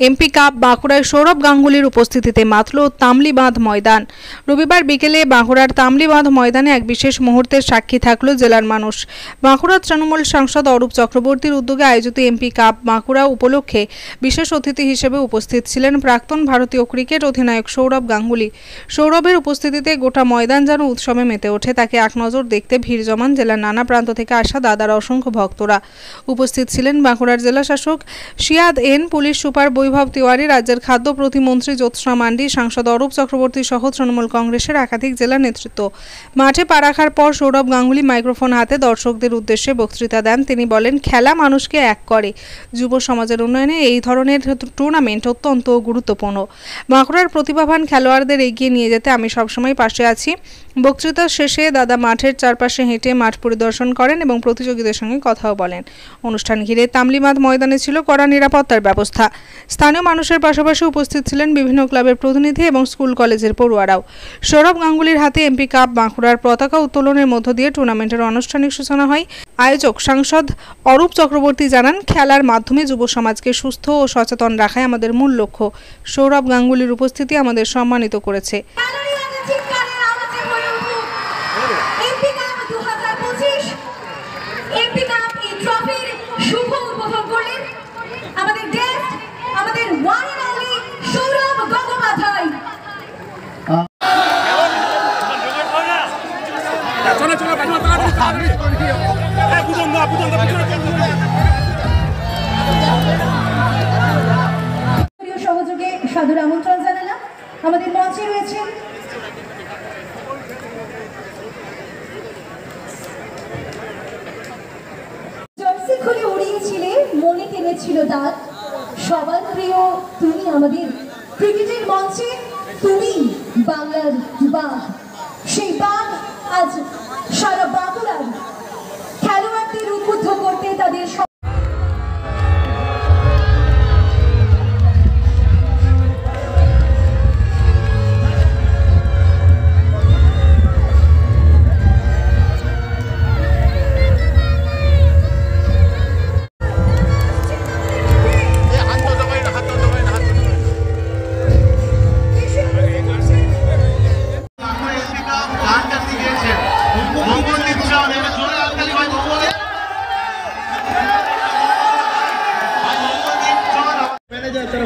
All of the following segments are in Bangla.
এমপি কাপ বাঁকুড়ায় সৌরভ গাঙ্গুলির উপস্থিতিতে মাতল তামলি বাঁধ ময়দান। রবিবার বিকেলে বাঁকুড়ার তামলি বাঁধ ময়দানে এক বিশেষ মুহূর্তের সাক্ষী থাকল জেলার মানুষ। বাঁকুড়ার তৃণমূল সাংসদ অরূপ চক্রবর্তীর উদ্যোগে আয়োজিত এমপি কাপ বাঁকুড়া উপলক্ষে বিশেষ অতিথি হিসেবে উপস্থিত ছিলেন প্রাক্তন ভারতীয় ক্রিকেট অধিনায়ক সৌরভ গাঙ্গুলি। সৌরভের উপস্থিতিতে গোটা ময়দান যেন উৎসবে মেতে ওঠে। তাকে এক নজর দেখতে ভিড় জমান জেলার নানা প্রান্ত থেকে আসা দাদার অসংখ্য ভক্তরা। উপস্থিত ছিলেন বাঁকুড়ার জেলা শাসক সিয়াদ এন, পুলিশ সুপার বৈভব তিওয়ারি, রাজ্যের খাদ্য প্রতিমন্ত্রী জ্যোৎস্না মান্ডি, সাংসদ অরূপ চক্রবর্তী সহ তৃণমূল কংগ্রেসের একাধিক জেলা নেতৃত্ব। মাঠে পা রাখার পর সৌরভ গাঙ্গুলি মাইক্রোফোন হাতে দর্শকদের উদ্দেশ্যে বক্তৃতা দেন। তিনি বলেন, খেলা মানুষকে এক করে। যুব সমাজের উন্নয়নে এই ধরনের টুর্নামেন্ট অত্যন্ত গুরুত্বপূর্ণ। বাঁকুড়ার প্রতিভাবান খেলোয়াড়দের এগিয়ে নিয়ে যেতে আমি সবসময় পাশে আছি। বক্তৃতা শেষে দাদা মাঠের চারপাশে হেঁটে মাঠ পরিদর্শন করেন এবং প্রতিযোগীদের সঙ্গে কথাও বলেন। অনুষ্ঠান ঘিরে তামলি বাঁধ ময়দানে ছিল কড়া নিরাপত্তার ব্যবস্থা। স্থানীয় মানুষের পাশাপাশি উপস্থিত ছিলেন বিভিন্ন ক্লাবের প্রতিনিধি এবং স্কুল কলেজের পড়ুয়ারাও। সৌরভ গাঙ্গুলির হাতে এমপি কাপ বাঁকুড়ার পতাকা উত্তোলনের মধ্য দিয়ে টুর্নামেন্টের আনুষ্ঠানিক সূচনা হয়। আয়োজক সাংসদ অরূপ চক্রবর্তী জানান, খেলার মাধ্যমে যুব সমাজকে সুস্থ ও সচেতন রাখাই আমাদের মূল লক্ষ্য। সৌরভ গাঙ্গুলির উপস্থিতি আমাদের সম্মানিত করেছে। সহযোগে সাদর আমন্ত্রণ জানালাম। আমাদের মঞ্চে রয়েছেন জার্সি খুলে উড়িয়েছিলে, মনে টেনেছিল দাঁত। সবার প্রিয় তুমি আমাদের ক্রিকেটের মঞ্চে, তুমি বাংলার বাঘ। সেই বাঘ আজ সারা বাঁকুড়ার খেলোয়াড়দের উদ্বুদ্ধ করতে তাদের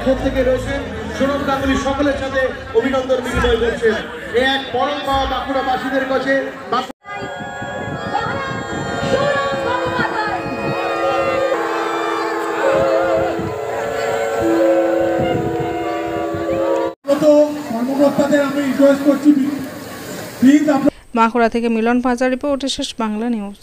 প্রত্যেকে রয়েছেন সৌরভ গাঙ্গুলি সকলের সাথে অভিনন্দন বিনিময় করছেন। এক পরম পাওয়া বাঁকুড়াবাসীদের কাছে। বাঁকুড়া থেকে মিলন পাঁচা রিপোর্ট, শেষ বাংলা নিউজ।